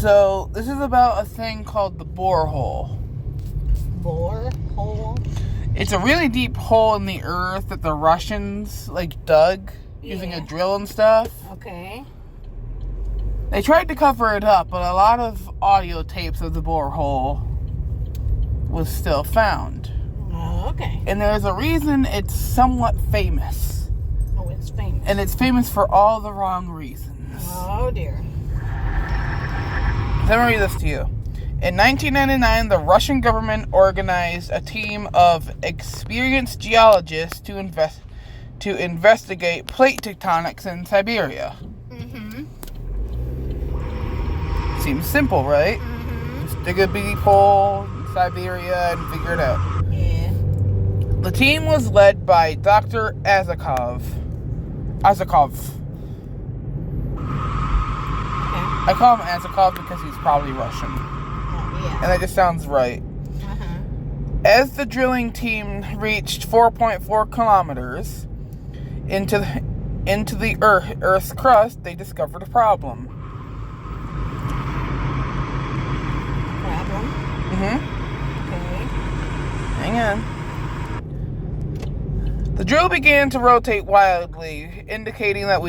So, this is about a thing called the borehole. Borehole? It's a really deep hole in the earth that the Russians, dug using a drill and stuff. Okay. They tried to cover it up, but a lot of audio tapes of the borehole was still found. Oh, okay. And there's a reason it's somewhat famous. Oh, it's famous. And it's famous for all the wrong reasons. Oh, dear. Let me read this to you. In 1999, the Russian government organized a team of experienced geologists to investigate plate tectonics in Siberia. Mm-hmm. Seems simple, right? Mm-hmm. Just dig a deep hole in Siberia and figure it out. Yeah. The team was led by Dr. Azakov. I call him Azakov because he's probably Russian. Oh, yeah. And that just sounds right. Uh-huh. As the drilling team reached 4.4 kilometers into the Earth's crust, they discovered a problem. Problem? Mm-hmm. Okay. Hang on. The drill began to rotate wildly, indicating that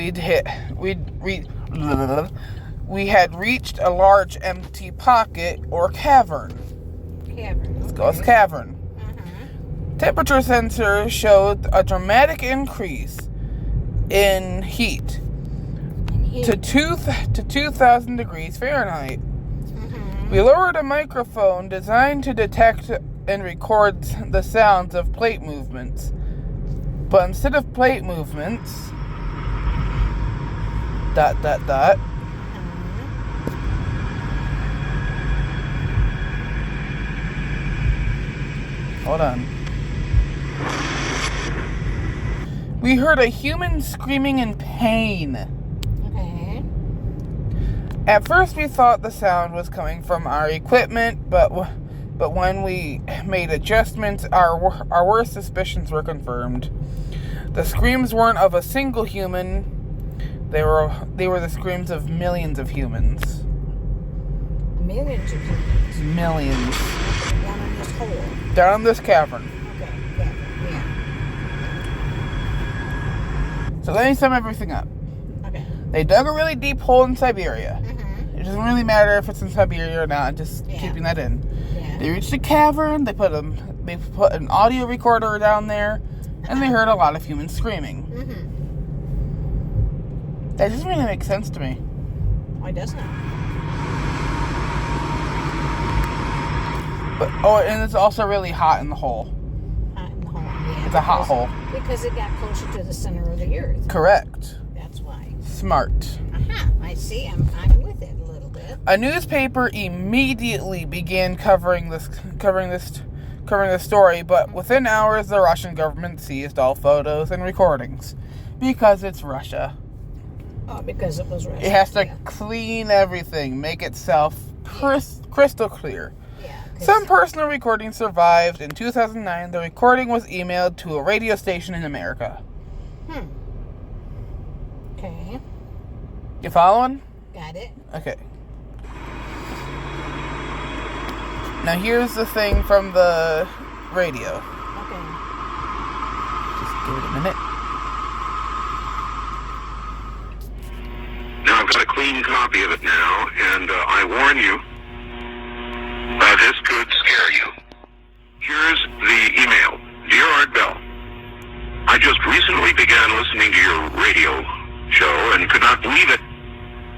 we had reached a large empty pocket or cavern. Cavern. Let's go with cavern. Uh-huh. Temperature sensors showed a dramatic increase in heat to 2,000 degrees Fahrenheit. Mm-hmm. We lowered a microphone designed to detect and record the sounds of plate movements. But instead of plate movements, ... Hold on. We heard a human screaming in pain. Okay. At first we thought the sound was coming from our equipment, but when we made adjustments, our worst suspicions were confirmed. The screams weren't of a single human. They were the screams of millions of humans. Millions of humans? Millions. Down in this hole? Down in this cavern. Okay, yeah. So let me sum everything up. Okay. They dug a really deep hole in Siberia. Mm-hmm. It doesn't really matter if it's in Siberia or not, just keeping that in. Yeah. They reached a cavern, they put an audio recorder down there, and they heard a lot of humans screaming. Mm-hmm. That doesn't really make sense to me. Why doesn't it? But and it's also really hot in the hole. Hot in the hole, yeah. It's a hot hole. Because it got closer to the center of the earth. Correct. That's why. Smart. Aha, I see. I'm with it a little bit. A newspaper immediately began covering the story, but within hours the Russian government seized all photos and recordings because it's Russia. Oh, because it was Russia. It has to clean everything, make itself crystal clear. Yeah. Some personal recordings survived. In 2009, the recording was emailed to a radio station in America. Okay. You following? Got it. Okay. Now here's the thing from the radio. Okay. Just give it a minute. Now I've got a clean copy of it now, and I warn you, this could scare you. Here's the email. Dear Art Bell, I just recently began listening to your radio show and could not believe it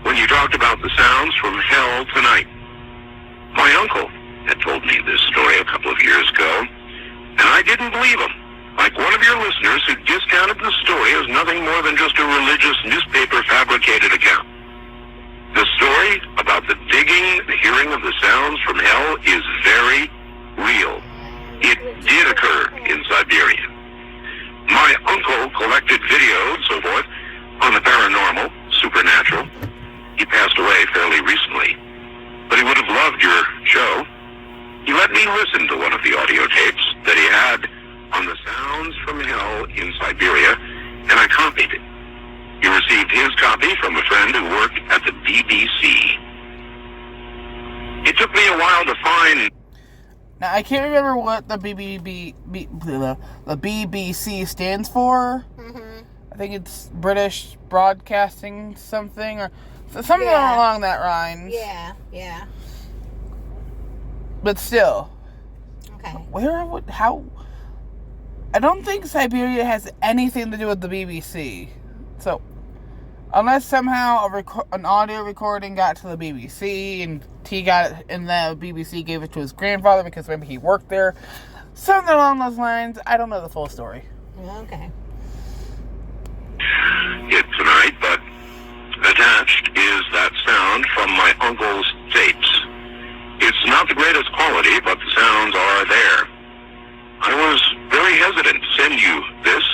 when you talked about the sounds from hell tonight. My uncle had told me this story a couple of years ago, and I didn't believe him. Like one of your listeners who discounted the story as nothing more than just a religious newspaper fabricated account. The story about the digging, the hearing of the sounds from hell is very real. It did occur in Siberia. My uncle collected videos, so forth, on the paranormal, supernatural. He passed away fairly recently, but he would have loved your show. He let me listen to one of the audio tapes that he had on the sounds from hell in Siberia, and I copied it. He received his copy from a friend who worked at the BBC. me a while to find. Now, I can't remember what the BBC stands for. Mm-hmm. I think it's British Broadcasting something, or something Yeah. along that lines. Yeah. But still, Okay. how... I don't think Siberia has anything to do with the BBC. So, unless somehow an audio recording got to the BBC and he got it, and the BBC gave it to his grandfather because maybe he worked there. Something along those lines. I don't know the full story. Okay. It tonight, but attached is that sound from my uncle's tapes. It's not the greatest quality, but the sounds are there. I was very hesitant to send you this,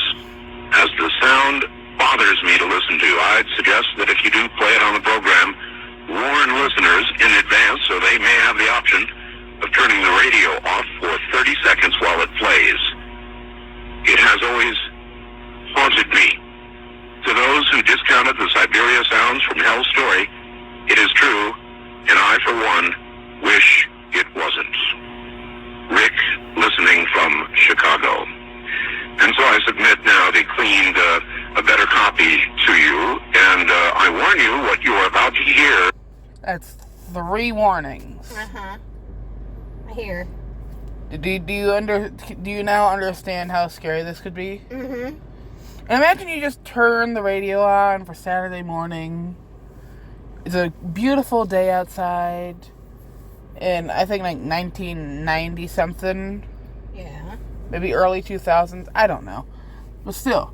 as the sound bothers me to listen to. I'd suggest that if you do play it on the program, warn listeners in advance so they may have the option of turning the radio off for 30 seconds while it plays. It has always haunted me. To those who discounted the Siberia sounds from Hell's Story, it is true, and I, for one, wish it wasn't. Rick, listening from Chicago. And so I submit now the cleaned, a better copy to you, and I warn you what you are about to hear. That's 3 warnings. Uh-huh. I hear. Do you now understand how scary this could be? Mm-hmm. And imagine you just turn the radio on for Saturday morning. It's a beautiful day outside. In, I think, like 1990 something. Yeah. Maybe early 2000s. I don't know. But still.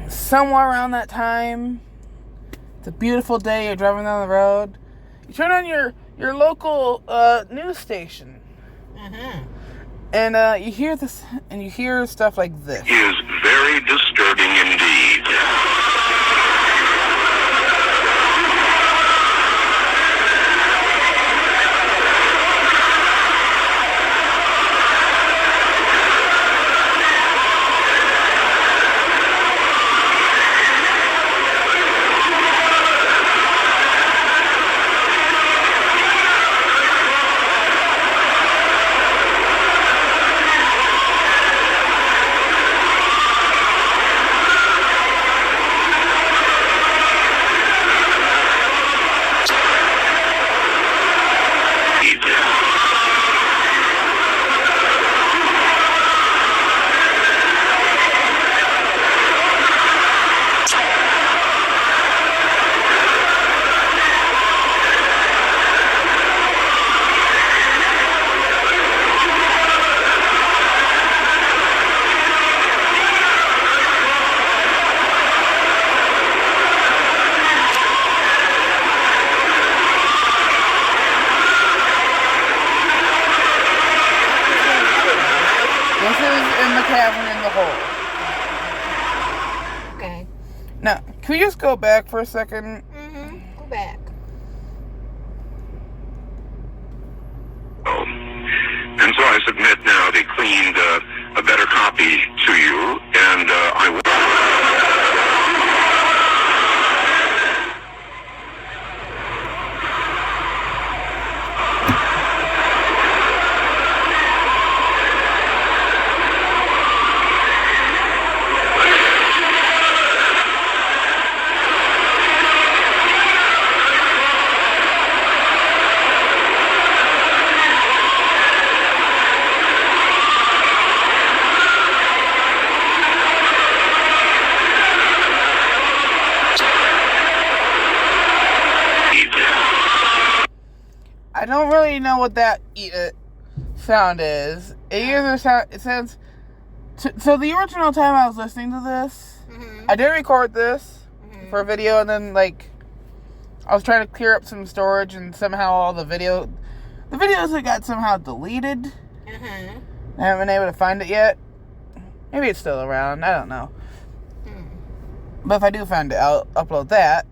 Somewhere around that time. It's a beautiful day. You're driving down the road. You turn on your local news station. Uh-huh. And you hear this, and you hear stuff like this. Is very disturbing indeed. This is in the cavern in the hole. Okay. Now, can we just go back for a second? Mm-hmm. Go back. And so I submit now the cleaned, a better copy to you, and I will. I don't really know what that sound is. It sounds. So the original time I was listening to this, Mm-hmm. I did record this for a video, and then I was trying to clear up some storage, and somehow all the videos that got somehow deleted. Uh-huh. I haven't been able to find it yet. Maybe it's still around. I don't know. But if I do find it, I'll upload that.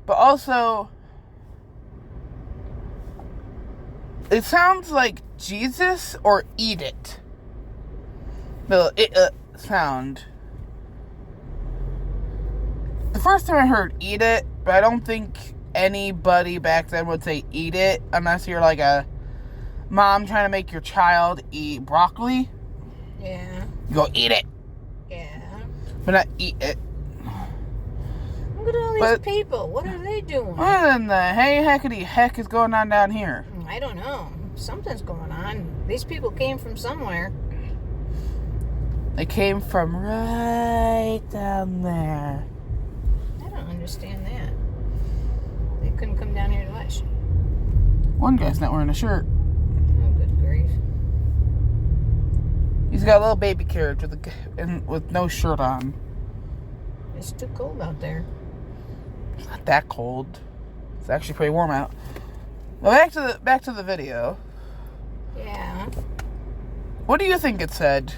But also, it sounds like Jesus or Eat It. The sound. The first time I heard Eat It, but I don't think anybody back then would say eat it, unless you're like a mom trying to make your child eat broccoli. Yeah. You go, eat it. Yeah. But not eat it. Look at all these people. What are they doing? What in the heck is going on down here? I don't know. Something's going on. These people came from somewhere. They came from right down there. I don't understand that. They couldn't come down here to us. One guy's not wearing a shirt. Oh, good grief. He's got a little baby carriage with no shirt on. It's too cold out there. It's not that cold. It's actually pretty warm out. Well, back to the video. Yeah. What do you think it said?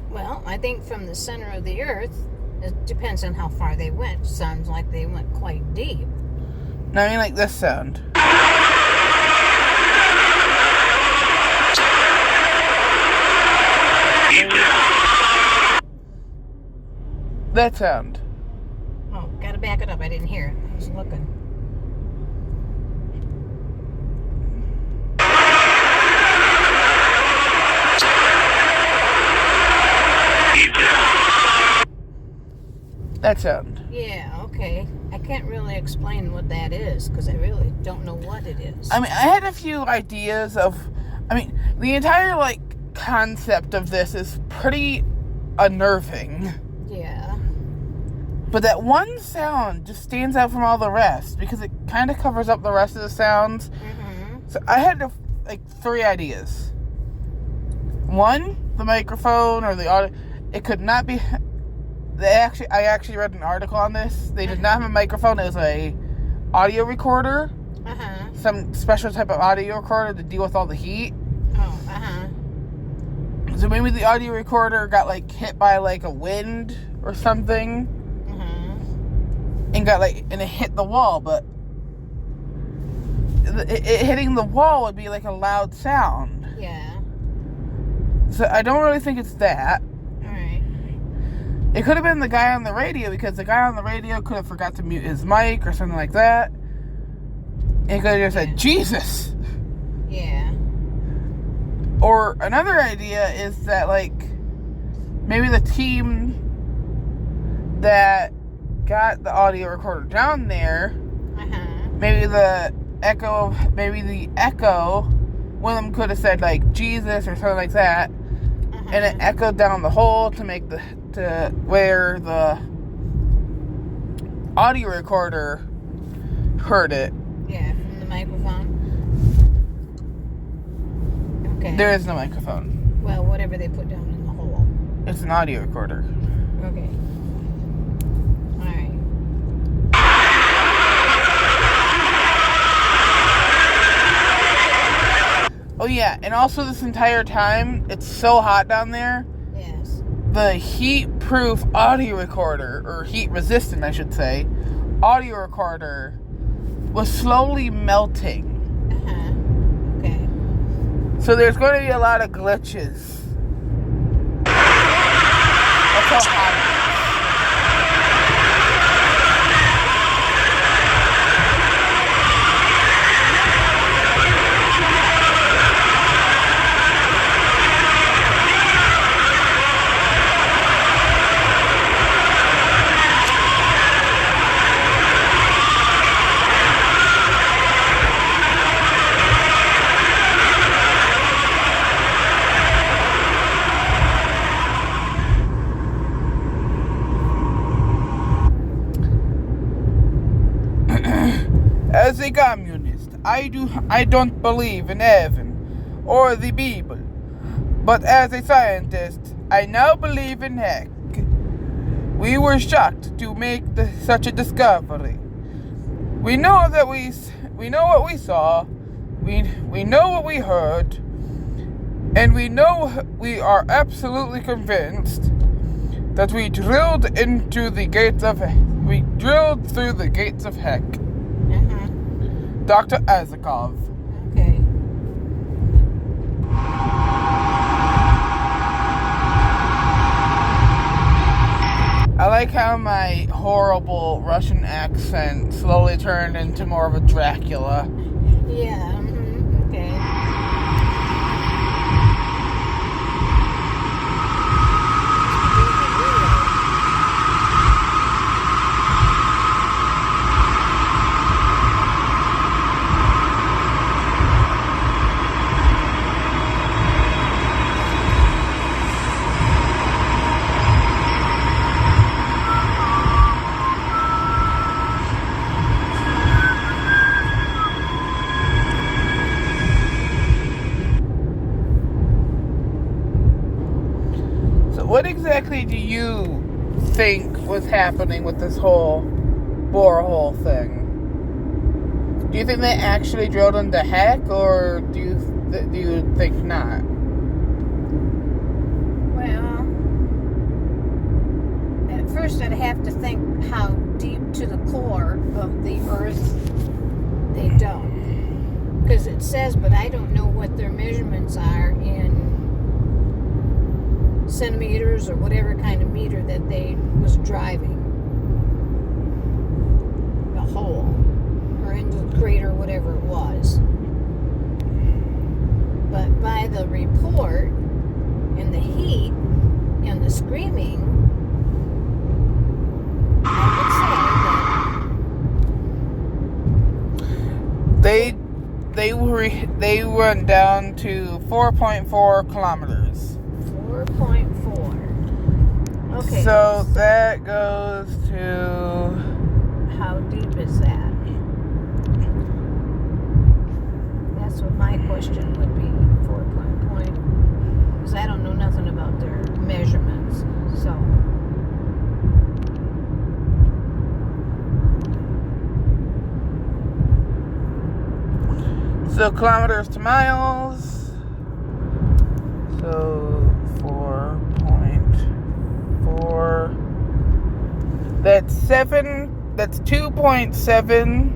Well, I think from the center of the earth, it depends on how far they went. Sounds like they went quite deep. No, I mean like this sound. That sound. Oh, gotta back it up. I didn't hear it. I was looking. That sound. Yeah, okay. I can't really explain what that is because I really don't know what it is. I mean, I had a few ideas of... I mean, the entire, like, concept of this is pretty unnerving. Yeah. But that one sound just stands out from all the rest because it kind of covers up the rest of the sounds. Mm-hmm. So I had, like, 3 ideas. One, the microphone or the audio. It could not be... I actually read an article on this. They did not have a microphone. It was a audio recorder. Uh-huh. Some special type of audio recorder to deal with all the heat. Oh, uh-huh. So maybe the audio recorder got, like, hit by, like, a wind or something. Uh-huh. And it hit the wall, but it hitting the wall would be, like, a loud sound. Yeah. So I don't really think it's that. Alright. It could have been the guy on the radio, because the guy on the radio could have forgot to mute his mic or something like that. And he could have just said, Jesus! Yeah. Or another idea is that, like, maybe the team that got the audio recorder down there, maybe the echo, one of them could have said, like, Jesus or something like that, and it echoed down the hole to where the audio recorder heard it. Yeah, from the microphone. Okay. There is no microphone. Well, whatever they put down in the hole. It's an audio recorder. Okay. Alright. Oh yeah, and also this entire time, it's so hot down there. Yes. The heat-proof audio recorder, or heat-resistant, I should say, audio recorder was slowly melting. Okay. So there's going to be a lot of glitches. That's how hot it is. As a communist, I don't believe in heaven or the Bible. But as a scientist, I now believe in heck. We were shocked to make such a discovery. We know that we know what we saw, we know what we heard, and we are absolutely convinced that we drilled through the gates of heck. Dr. Azakov. Okay. I like how my horrible Russian accent slowly turned into more of a Dracula. Yeah, okay. What exactly do you think was happening with this whole borehole thing? Do you think they actually drilled into heck, or do you think not? Well, at first I'd have to think how deep to the core of the earth they dug. Because it says, but I don't know what their measurements are in centimeters or whatever kind of meter that they was driving the hole or into the crater, whatever it was. But by the report and the heat and the screaming, I would say that they went down to 4.4 kilometers. 4.4. Okay. So that goes to... How deep is that? That's what my question would be. 4 point. Because I don't know nothing about their measurements. So. So kilometers to miles. So 4.4. That's 7. That's 2.7.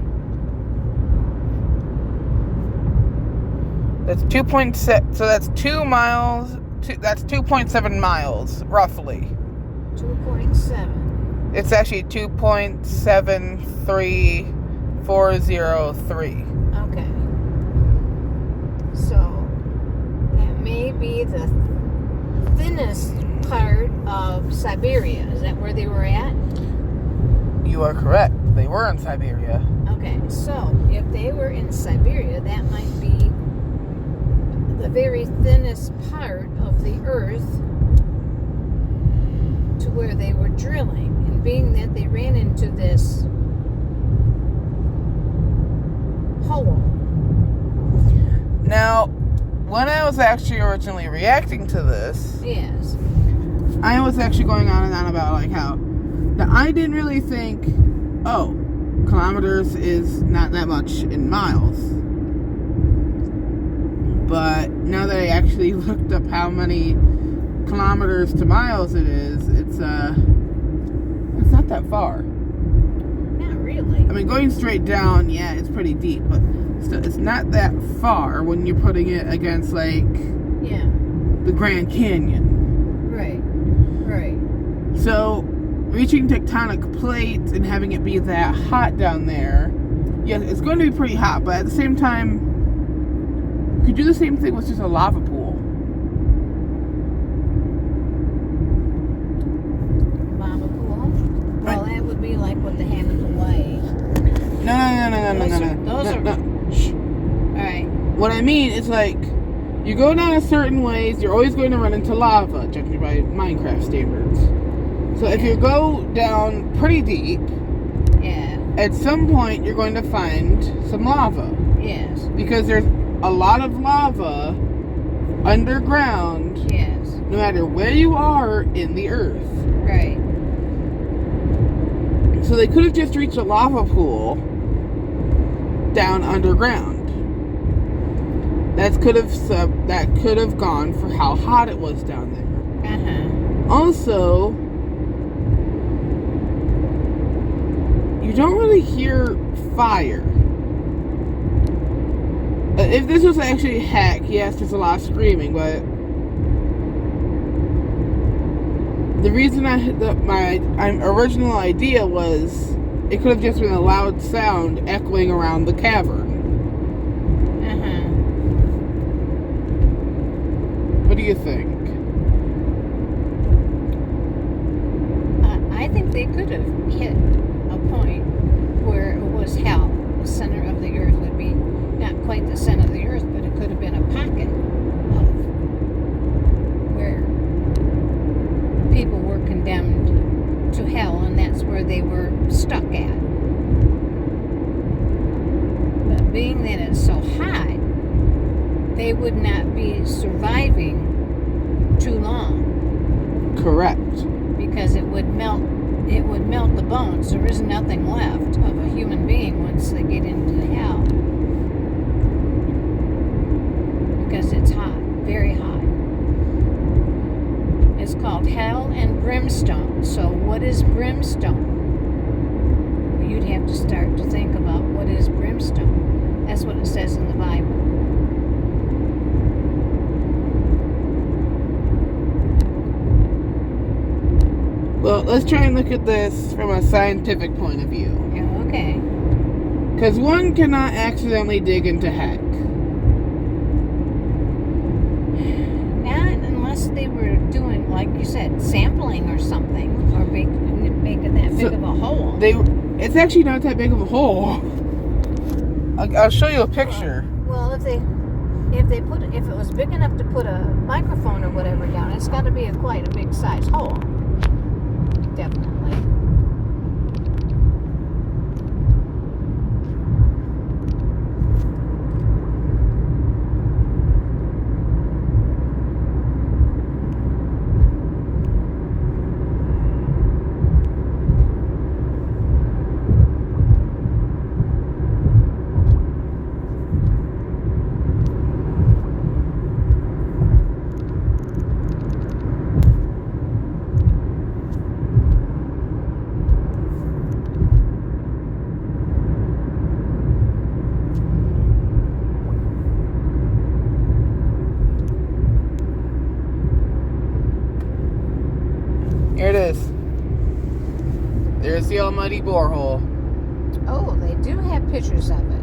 That's 2.7. So that's 2 miles. That's 2.7 miles, roughly. 2.7. It's actually 2.73403. Okay. So that may be the thinnest part of Siberia. Is that where they were at? You are correct. They were in Siberia. Okay, so if they were in Siberia, that might be the very thinnest part of the earth to where they were drilling. And being that they ran into this hole. Now, when I was actually originally reacting to this, Yes. I was actually going on and on about like how now I didn't really think, oh, kilometers is not that much in miles. But now that I actually looked up how many kilometers to miles it is, it's not that far. Not really. I mean, going straight down, yeah, it's pretty deep, but it's not that far when you're putting it against like Yeah. the Grand Canyon. Right. So, reaching tectonic plates and having it be that hot down there, yeah, it's going to be pretty hot, but at the same time, you could do the same thing with just a lava pool. Lava pool. Well, that would be like what they have in Hawaii. No. Those are. Shh. All right. What I mean is like, you go down a certain ways, you're always going to run into lava, judging by Minecraft standards. So if you go down pretty deep, Yeah. at some point you're going to find some lava. Yes. Because there's a lot of lava underground, Yes. no matter where you are in the earth. Right. So they could have just reached a lava pool down underground. That could have gone for how hot it was down there. Also, you don't really hear fire. If this was actually heck, yes, there's a lot of screaming, but The reason my original idea was it could have just been a loud sound echoing around the cavern. What do you think? I think they could have hit a point where it was hell. The center of the earth would be not quite the center of the earth, but it could have been a pocket of where people were condemned to hell, and that's where they were stuck at. But being that it's so high, they would not be surviving too long. Correct. Because it would melt the bones. There is nothing left of a human being once they get into hell. Because it's hot, very hot. It's called hell and brimstone. So what is brimstone? You'd have to start to think about what is brimstone. That's what it says in the Bible. Well, let's try and look at this from a scientific point of view. Yeah, okay. Because one cannot accidentally dig into heck. Not unless they were doing, like you said, sampling or something, or making that big of a hole. It's actually not that big of a hole. I'll show you a picture. Well, if it was big enough to put a microphone or whatever down, it's got to be quite a big size hole. Definitely. Here it is. There's the almighty borehole. Oh, they do have pictures of it.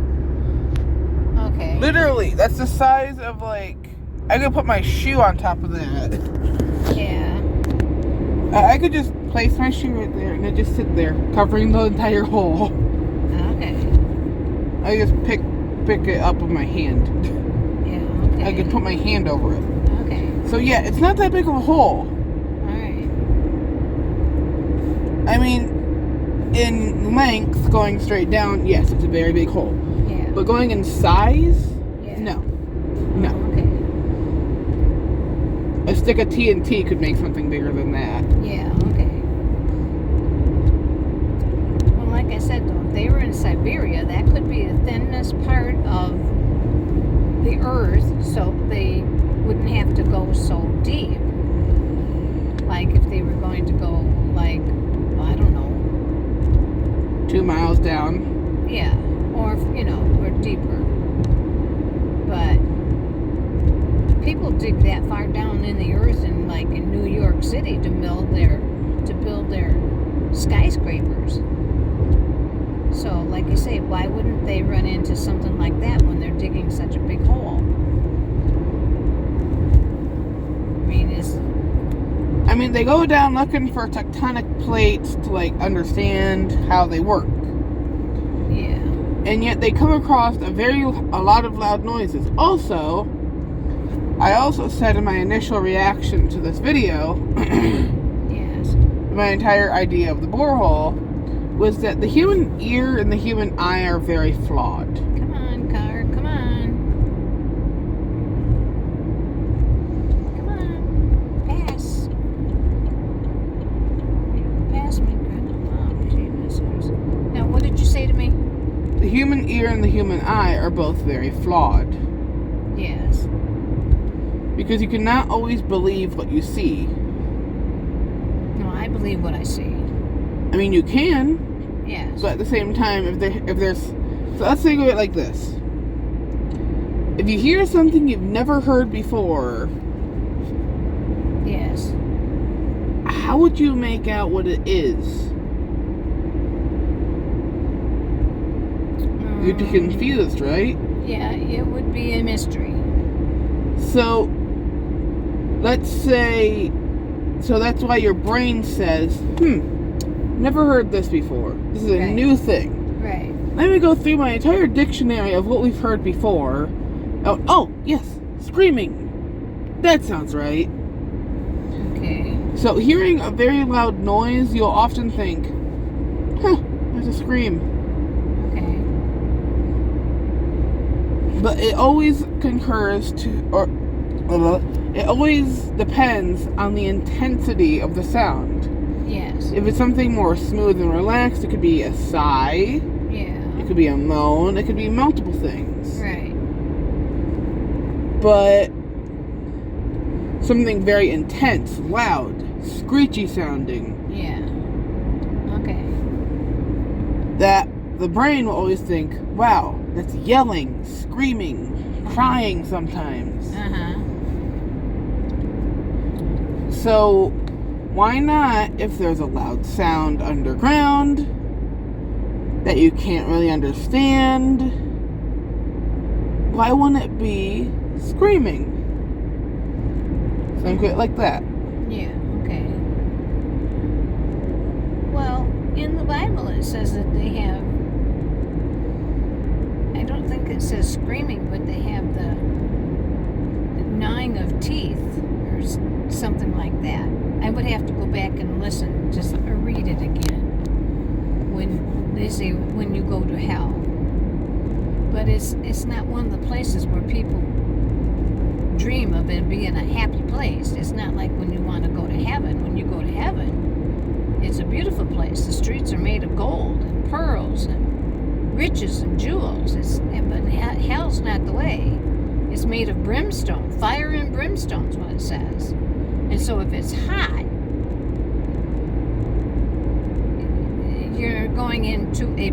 Okay. Literally, that's the size of, like, I could put my shoe on top of that. Yeah. I could just place my shoe right there and it just sit there, covering the entire hole. Okay. I just pick it up with my hand. Yeah, okay. I could put my hand over it. Okay. So yeah, it's not that big of a hole. Alright. I mean, in length, going straight down, yes, it's a very big hole. Yeah. But going in size, Yeah. no. No. Okay. A stick of TNT could make something bigger than that. Yeah, okay. Well, like I said, though, if they were in Siberia, that could be the thinnest part of the earth, so they wouldn't have to go so deep. Like if they were going to go, like, I don't know. 2 miles down. Yeah, or, or deeper. But people dig that far down in the earth in New York City to build their skyscrapers. So, like you say, why wouldn't they run into something like that when they're digging such a big hole? I mean, they go down looking for tectonic plates to, understand how they work. Yeah. And yet they come across a lot of loud noises. Also, I also said in my initial reaction to this video, Yes. my entire idea of the borehole was that the human ear and the human eye are very flawed. Come on, car. Come on. Come on. Pass. Pass me. Oh, Jesus. Now, what did you say to me? The human ear and the human eye are both very flawed. Yes. Because you cannot always believe what you see. No, I believe what I see. I mean, you can, Yes. but at the same time, if there's... So let's think of it like this. If you hear something you've never heard before... Yes. how would you make out what it is? You'd be confused, right? Yeah, it would be a mystery. So, let's say, so that's why your brain says, never heard this before. This is a Right. new thing. Right. Let me go through my entire dictionary of what we've heard before. Oh, yes, screaming. That sounds right. Okay. So, hearing a very loud noise, you'll often think, there's a scream. Okay. But it always concurs to, or it always depends on the intensity of the sound. Yes. If it's something more smooth and relaxed, it could be a sigh, Yeah. it could be a moan, it could be multiple things. Right. But something very intense, loud, screechy sounding, Yeah. Okay. that the brain will always think, wow, that's yelling, screaming, crying sometimes. Uh-huh. So, why not, if there's a loud sound underground that you can't really understand, why wouldn't it be screaming? Think of it like that. Yeah. Okay. Well, in the Bible it says that they have, I don't think it says screaming, but they have the gnawing of teeth or something like that. I would have to go back and listen, just read it again. When they say when you go to hell, but it's not one of the places where people dream of it being a happy place. It's not like when you want to go to heaven. When you go to heaven, it's a beautiful place. The streets are made of gold and pearls and riches and jewels. But hell's not the way. It's made of brimstone, fire and brimstone is what it says. And so if it's hot, you're going into a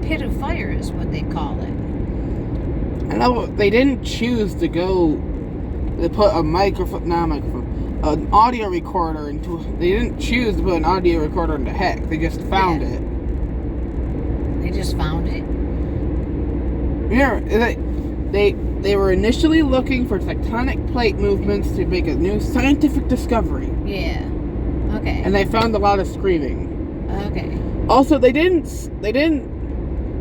pit of fire is what they call it. I know they didn't choose to go, they put an audio recorder into, they didn't choose to put an audio recorder into heck. They just found it. They just found it? Yeah, they were initially looking for tectonic plate movements to make a new scientific discovery. Yeah. Okay. And they found a lot of screaming. Okay. Also, they didn't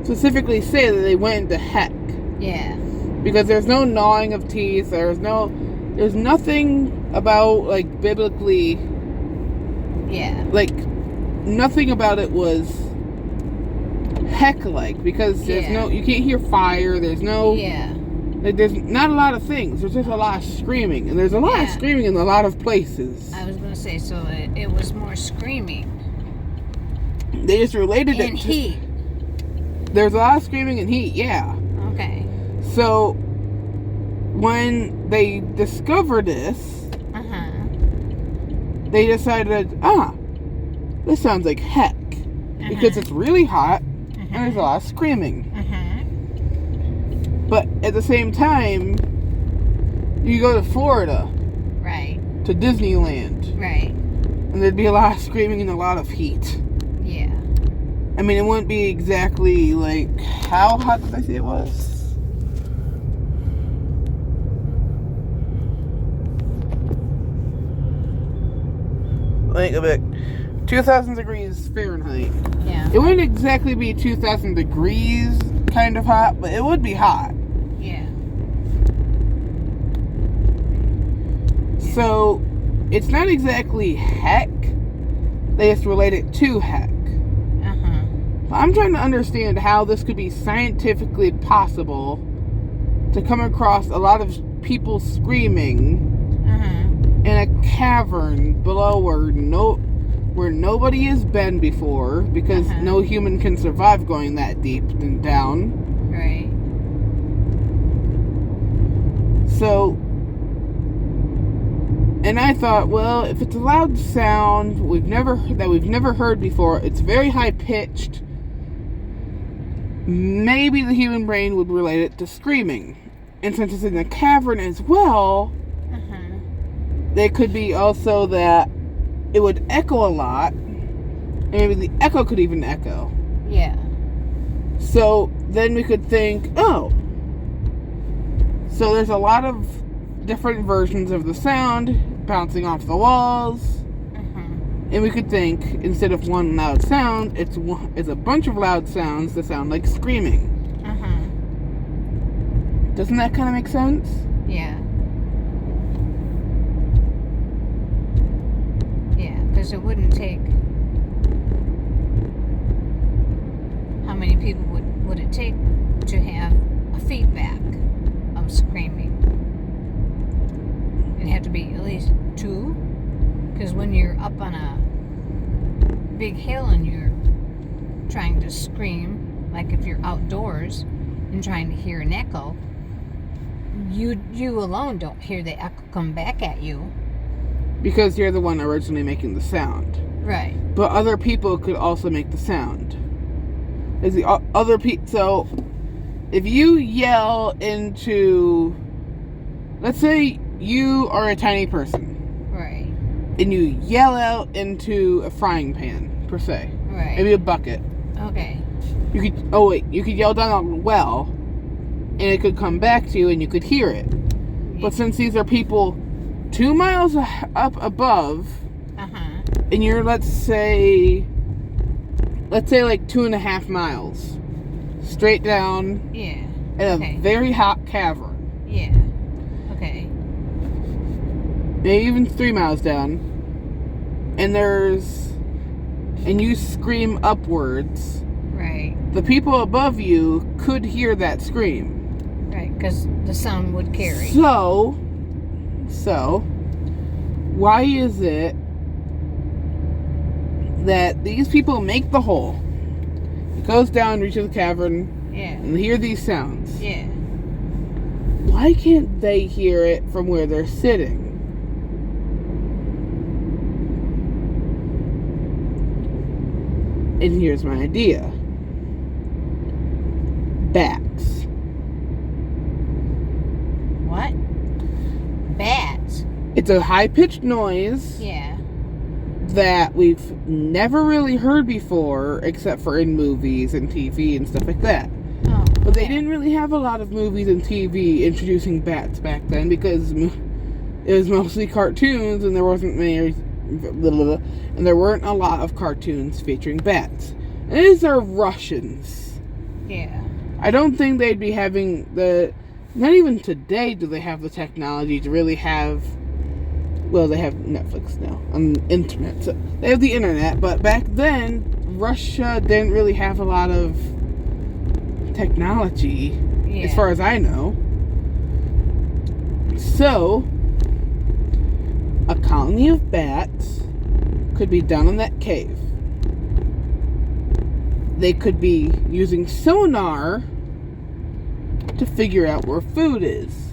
specifically say that they went into heck. Yeah. Because there's no gnawing of teeth, there's nothing about, like, biblically, Yeah. like, nothing about it was heck-like, because there's you can't hear fire, there's not a lot of things, there's just a lot of screaming, and there's a lot of screaming in a lot of places. I was going to say, so it was more screaming. They just related it And to heat. There's a lot of screaming and heat, yeah. Okay. So, when they discovered this, they decided, this sounds like heck. Because it's really hot, and there's a lot of screaming. But at the same time, you go to Florida. Right. To Disneyland. Right. And there'd be a lot of screaming and a lot of heat. Yeah. I mean, it wouldn't be exactly like, how hot did I say it was? Like about 2,000 degrees Fahrenheit. Yeah. It wouldn't exactly be 2,000 degrees kind of hot, but it would be hot. Yeah. So, it's not exactly heck. They just relate it to heck. I'm trying to understand how this could be scientifically possible to come across a lot of people screaming in a cavern below where nobody has been before, because no human can survive going that deep and down. Right. So, and I thought, well, if it's a loud sound we've never heard before, it's very high pitched. Maybe the human brain would relate it to screaming. And since it's in a cavern as well, they could be also that it would echo a lot. And maybe the echo could even echo. Yeah. So then we could think, oh, so there's a lot of different versions of the sound bouncing off the walls. And we could think, instead of one loud sound, it's a bunch of loud sounds that sound like screaming. Doesn't that kind of make sense? Yeah. Yeah, because it wouldn't take... How many people would it take to have a feedback of screaming? It'd have to be at least 2. Because when you're up on a big hill and you're trying to scream, like if you're outdoors and trying to hear an echo, you alone don't hear the echo come back at you. Because you're the one originally making the sound. Right. But other people could also make the sound. So, if you yell into... Let's say you are a tiny person. Right. And you yell out into a frying pan, per se. Right. Maybe a bucket. Okay. You could yell down a well, and it could come back to you, and you could hear it. But since these are people 2 miles up above, and you're, let's say like 2.5 miles straight down, in a very hot cavern. Yeah. Okay. Maybe even 3 miles down, and you scream upwards. Right. The people above you could hear that scream. Right, because the sound would carry. So, why is it that these people make the hole? It goes down, reaches the cavern, and they hear these sounds. Yeah. Why can't they hear it from where they're sitting? And here's my idea. Bats. What? Bats? It's a high-pitched noise. Yeah. That we've never really heard before, except for in movies and TV and stuff like that. Oh, but they didn't really have a lot of movies and TV introducing bats back then, because it was mostly cartoons, and there wasn't many, and there weren't a lot of cartoons featuring bats. And these are Russians. Yeah. I don't think they'd be having not even today do they have the technology to really have... Well, they have Netflix now on the internet, so they have the internet. But back then, Russia didn't really have a lot of technology, as far as I know. So, a colony of bats could be down in that cave. They could be using sonar to figure out where food is,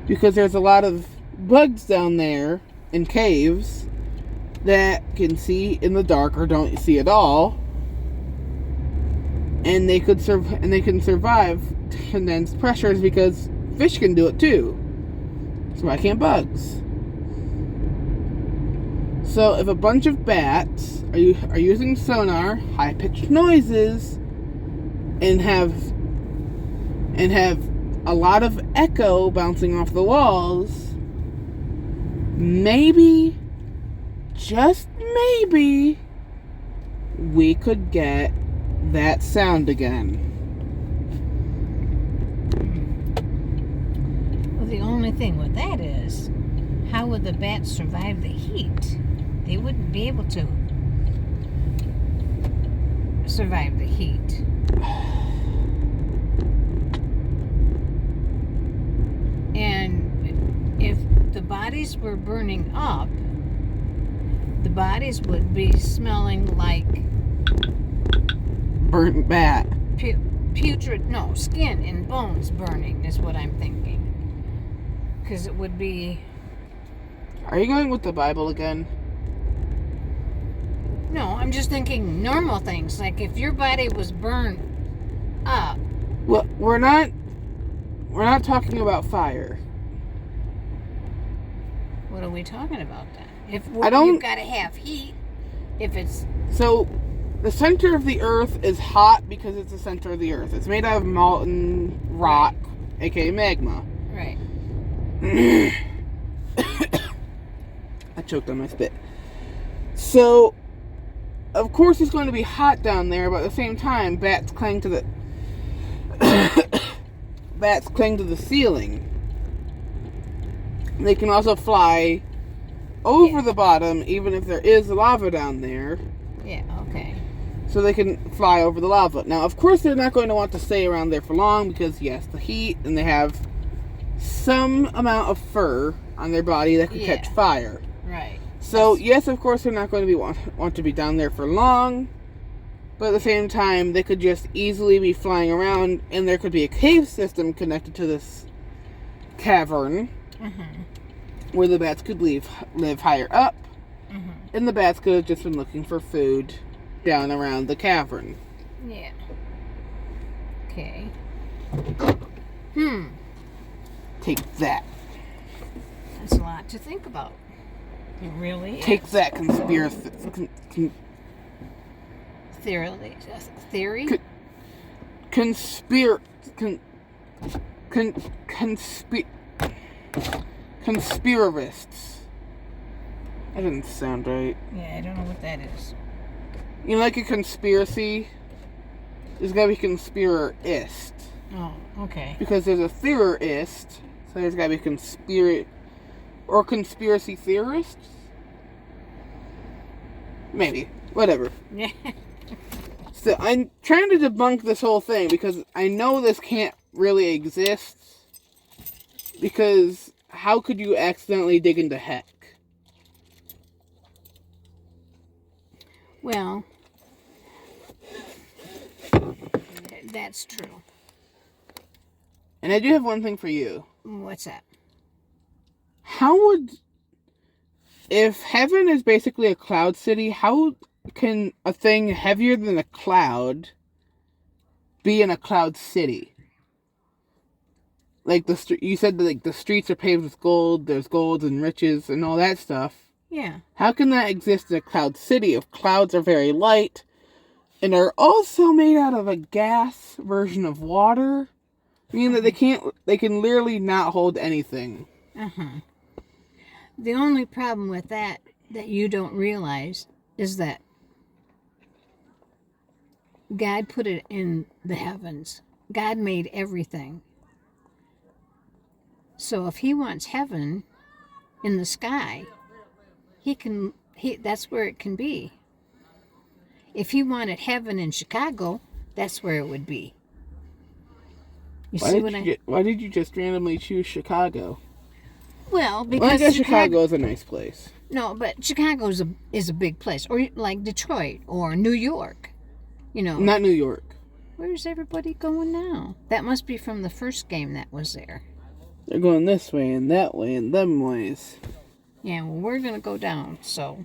because there's a lot of bugs down there in caves that can see in the dark or don't see at all, and they can survive condensed pressures, because fish can do it too. So why can't bugs? So if a bunch of bats are using sonar, high-pitched noises, and have a lot of echo bouncing off the walls, maybe, just maybe, we could get that sound again. Well, the only thing with that is, how would the bats survive the heat? They wouldn't be able to survive the heat. And if the bodies were burning up, the bodies would be smelling like Burnt bat. putrid, no, skin and bones burning is what I'm thinking. Because it would be... Are you going with the Bible again? No, I'm just thinking normal things. Like if your body was burned up. Well, we're not talking about fire. What are we talking about then? If I don't- you've got to have heat, if it's So, the center of the Earth is hot because it's the center of the Earth. It's made out of molten rock, aka magma. right, I choked on my spit. So, of course it's going to be hot down there, but at the same time, bats cling to the bats cling to the ceiling. They can also fly over the bottom, even if there is lava down there. yeah, okay, So they can fly over the lava. Now, of course, they're not going to want to stay around there for long because, yes, the heat, and they have some amount of fur on their body that could catch fire. right. So, yes, of course, they're not going to be want to be down there for long. But at the same time, they could just easily be flying around, and there could be a cave system connected to this cavern where the bats could live higher up. And the bats could have just been looking for food down around the cavern. Yeah. Okay. Take that. That's a lot to think about. It really is. Take that, conspiracy. Theory? Conspiracists. That didn't sound right. Yeah, I don't know what that is. You know, like a conspiracy? There's gotta be conspirist. Oh, okay. Because there's a theorist, so there's gotta be or conspiracy theorists? Maybe. Whatever. Yeah. So I'm trying to debunk this whole thing because I know this can't really exist. Because how could you accidentally dig into heck? Well, that's true. And I do have one thing for you. What's that? How would... If heaven is basically a cloud city, how can a thing heavier than a cloud be in a cloud city? Like, you said that like, the streets are paved with gold, there's gold and riches and all that stuff. Yeah. How can that exist in a cloud city if clouds are very light and are also made out of a gas version of water? Meaning that they can literally not hold anything. The only problem with that you don't realize is that God put it in the heavens. God made everything. So if he wants heaven in the sky, that's where it can be. If he wanted heaven in Chicago, that's where it would be. Why did you just randomly choose Chicago? Well, because Well, I guess Chicago is a nice place. No, but Chicago is a big place, or like Detroit or New York. You know, Not New York. where's everybody going now? That must be from the first game that was there. They're going this way and that way and them ways. Yeah, well, we're gonna go down, so